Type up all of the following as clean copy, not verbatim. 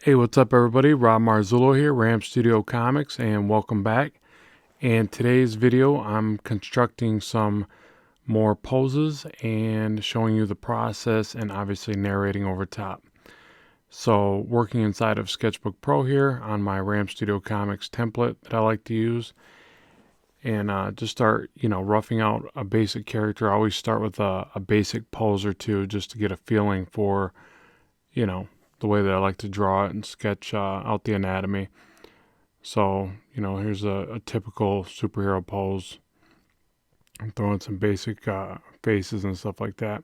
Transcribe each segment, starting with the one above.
Hey, what's up, everybody? Rob Marzullo here, Ram Studio Comics, and welcome back. In today's video, I'm constructing some more poses and showing you the process and obviously narrating over top. So, working inside of Sketchbook Pro here on my Ram Studio Comics template that I like to use, and just start, roughing out a basic character. I always start with a basic pose or two just to get a feeling for, you know, the way that I like to draw it and sketch out the anatomy. So, here's a typical superhero pose. I'm throwing some basic faces and stuff like that.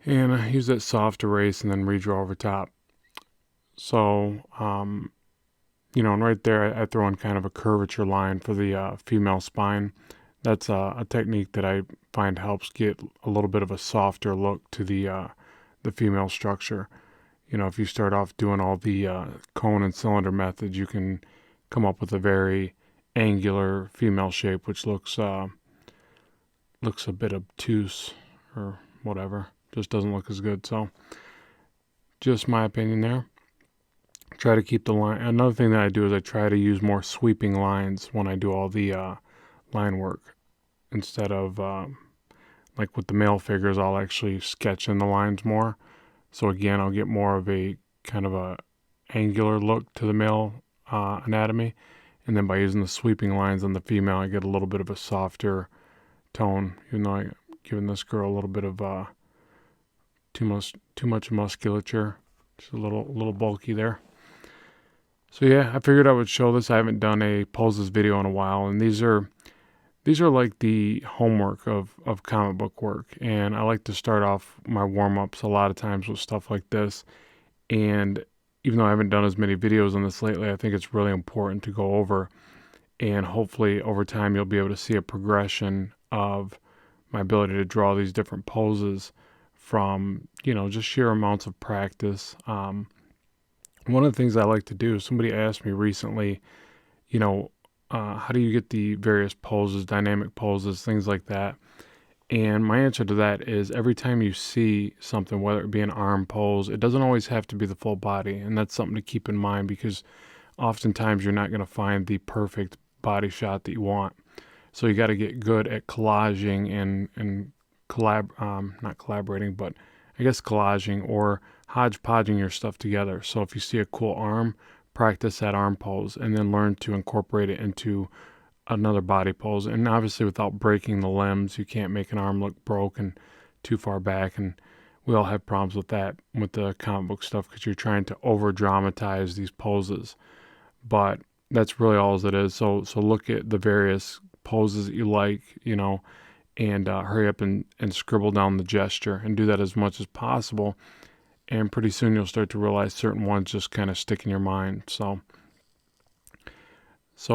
And I use that soft erase and then redraw over top. So, and right there I throw in kind of a curvature line for the female spine. That's a technique that I find helps get a little bit of a softer look to the female structure. If you start off doing all the cone and cylinder methods, you can come up with a very angular female shape, which looks a bit obtuse or whatever. Just doesn't look as good. So, just my opinion there. Try to keep the line. Another thing that I do is I try to use more sweeping lines when I do all the line work instead of like with the male figures. I'll actually sketch in the lines more. So again, I'll get more of a kind of a angular look to the male anatomy, and then by using the sweeping lines on the female, I get a little bit of a softer tone. Even though I'm giving this girl a little bit of too much musculature, just a little bulky there. So yeah, I figured I would show this. I haven't done a poses video in a while, and these are like the homework of comic book work, and I like to start off my warm-ups a lot of times with stuff like this. And even though I haven't done as many videos on this lately, I think it's really important to go over, and hopefully over time you'll be able to see a progression of my ability to draw these different poses from just sheer amounts of practice. One of the things I like to do, somebody asked me recently, how do you get the various poses, dynamic poses, things like that? And my answer to that is every time you see something, whether it be an arm pose, it doesn't always have to be the full body. And that's something to keep in mind because oftentimes you're not going to find the perfect body shot that you want. So you got to get good at collaging and not collaborating, but I guess collaging or hodgepodging your stuff together. So if you see a cool arm, practice that arm pose and then learn to incorporate it into another body pose. And obviously without breaking the limbs, you can't make an arm look broken too far back. And we all have problems with that with the comic book stuff because you're trying to over dramatize these poses. But that's really all it is. So look at the various poses that you like, and hurry up and scribble down the gesture and do that as much as possible. And pretty soon you'll start to realize certain ones just kind of stick in your mind. So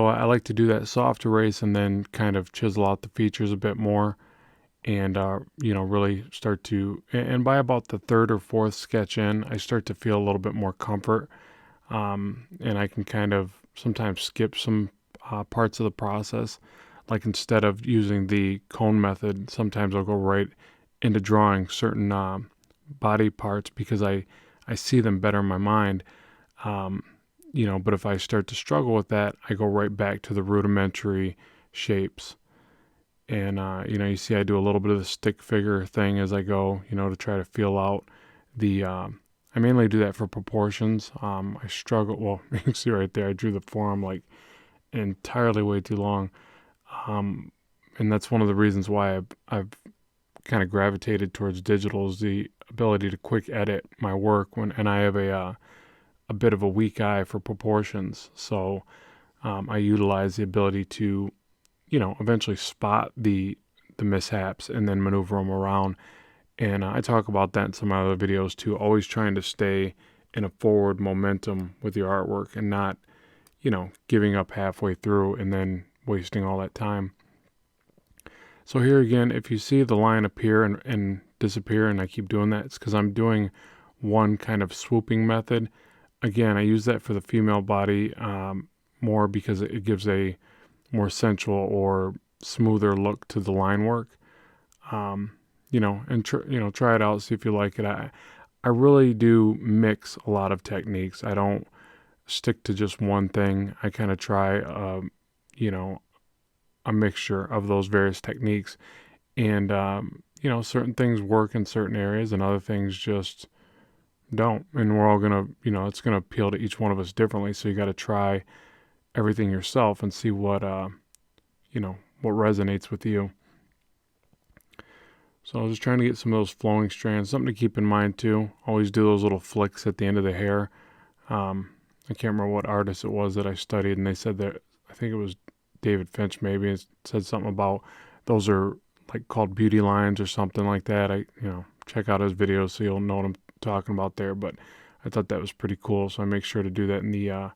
I like to do that soft erase and then kind of chisel out the features a bit more and, really start to, and by about the third or fourth sketch in, I start to feel a little bit more comfort. And I can kind of sometimes skip some parts of the process. Like instead of using the cone method, sometimes I'll go right into drawing certain body parts because I see them better in my mind. But if I start to struggle with that, I go right back to the rudimentary shapes. And, you see I do a little bit of the stick figure thing as I go, to try to feel out the, I mainly do that for proportions. I struggle, well, you can see right there, I drew the forearm like entirely way too long. And that's one of the reasons why I've kind of gravitated towards digital is the ability to quick edit my work and I have a bit of a weak eye for proportions. So I utilize the ability to, eventually spot the mishaps and then maneuver them around. And I talk about that in some other videos too, always trying to stay in a forward momentum with your artwork and not, giving up halfway through and then wasting all that time. So here again, if you see the line appear and disappear, and I keep doing that, it's because I'm doing one kind of swooping method. Again, I use that for the female body more because it gives a more sensual or smoother look to the line work. And try it out, see if you like it. I I really do mix a lot of techniques. I don't stick to just one thing. I kind of try, you know, a mixture of those various techniques. And, certain things work in certain areas and other things just don't. And we're all going to, it's going to appeal to each one of us differently. So you got to try everything yourself and see what resonates with you. So I was just trying to get some of those flowing strands. Something to keep in mind too. Always do those little flicks at the end of the hair. I can't remember what artist it was that I studied, and they said that, I think it was David Finch maybe, it said something about those are like called beauty lines or something like that. Check out his videos so you'll know what I'm talking about there. But I thought that was pretty cool, so I make sure to do that in the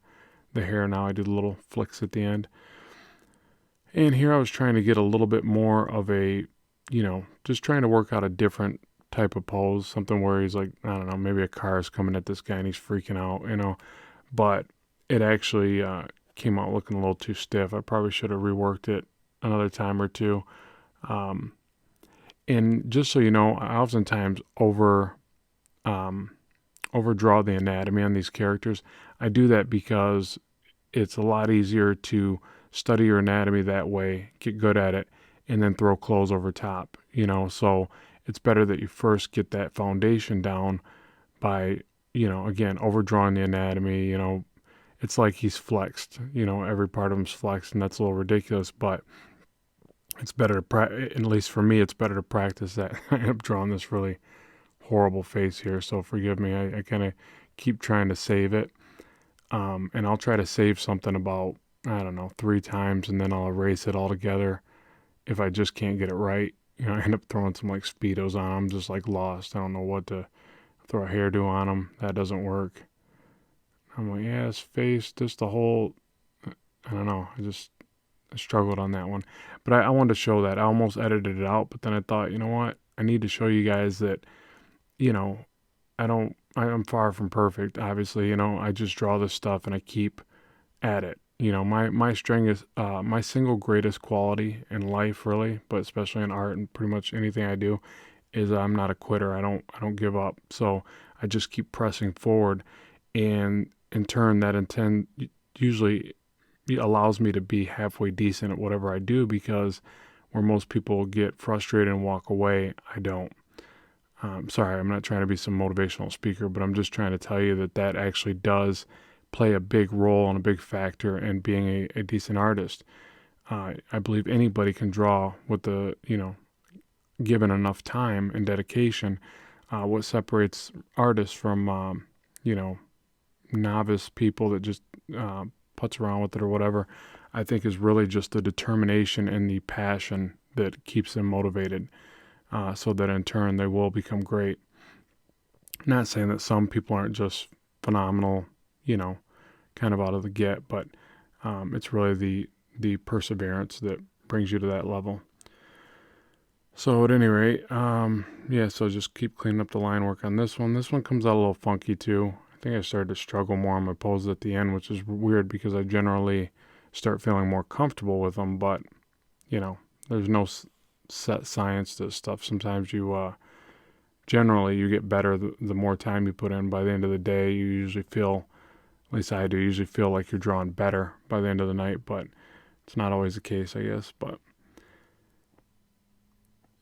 hair now. I do the little flicks at the end. And here I was trying to get a little bit more of a, just trying to work out a different type of pose, something where he's like, I don't know, maybe a car is coming at this guy and he's freaking out, but it actually came out looking a little too stiff. I probably should have reworked it another time or two. And just so you know, I oftentimes overdraw the anatomy on these characters. I do that because it's a lot easier to study your anatomy that way, get good at it, and then throw clothes over top, so it's better that you first get that foundation down by, again, overdrawing the anatomy. It's like he's flexed, every part of him's flexed, and that's a little ridiculous, but it's better to at least for me, it's better to practice that. I end up drawing this really horrible face here, so forgive me. I kind of keep trying to save it, and I'll try to save something about, I don't know, 3 times, and then I'll erase it all together if I just can't get it right. I end up throwing some like Speedos on. I'm just like lost. I don't know what to throw a hairdo on them. That doesn't work. I'm like, yeah, his face, just the whole, I don't know. I struggled on that one. But I wanted to show that. I almost edited it out, but then I thought, you know what? I need to show you guys that, I'm far from perfect, obviously. I just draw this stuff and I keep at it. My strength is, my single greatest quality in life, really, but especially in art and pretty much anything I do, is I'm not a quitter. I don't give up. So I just keep pressing forward, and in turn, that usually allows me to be halfway decent at whatever I do, because where most people get frustrated and walk away, I don't. Sorry, I'm not trying to be some motivational speaker, but I'm just trying to tell you that actually does play a big role and a big factor in being a decent artist. I believe anybody can draw with given enough time and dedication. What separates artists from, novice people that just putz around with it or whatever, I think is really just the determination and the passion that keeps them motivated, so that in turn they will become great. Not saying that some people aren't just phenomenal, kind of out of the get, but it's really the perseverance that brings you to that level. So at any rate, so just keep cleaning up the line work on this one. This one comes out a little funky too. I think I started to struggle more on my poses at the end, which is weird because I generally start feeling more comfortable with them, but there's no set science to stuff. Sometimes you generally you get better the more time you put in. By the end of the day, you usually feel, at least I do, usually feel like you're drawing better by the end of the night, but it's not always the case, I guess.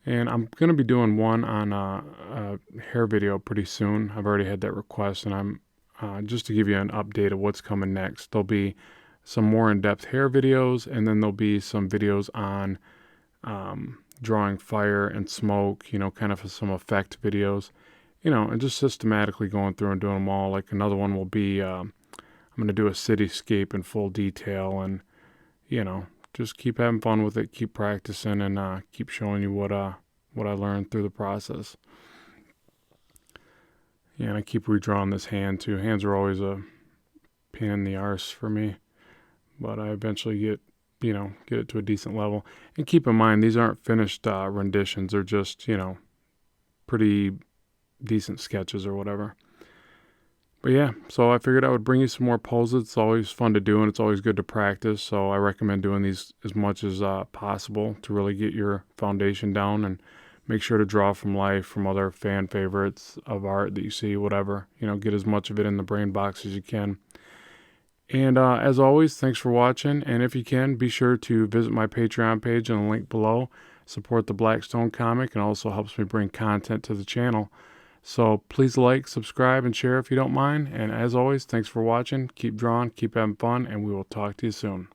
And I'm going to be doing one on a hair video pretty soon. I've already had that request, and I'm just to give you an update of what's coming next. There'll be some more in-depth hair videos, and then there'll be some videos on drawing fire and smoke, kind of some effect videos, and just systematically going through and doing them all. Like another one will be, I'm going to do a cityscape in full detail, and, just keep having fun with it, keep practicing, and keep showing you what I learned through the process. Yeah, and I keep redrawing this hand too. Hands are always a pain in the arse for me, but I eventually get it to a decent level. And keep in mind, these aren't finished renditions. They're just, pretty decent sketches or whatever. But yeah, so I figured I would bring you some more poses. It's always fun to do, and it's always good to practice. So I recommend doing these as much as possible to really get your foundation down and make sure to draw from life, from other fan favorites of art that you see, whatever. Get as much of it in the brain box as you can. And as always, thanks for watching. And if you can, be sure to visit my Patreon page in the link below. Support the Blackstone comic, and also helps me bring content to the channel. So please like, subscribe, and share if you don't mind. And as always, thanks for watching. Keep drawing, keep having fun, and we will talk to you soon.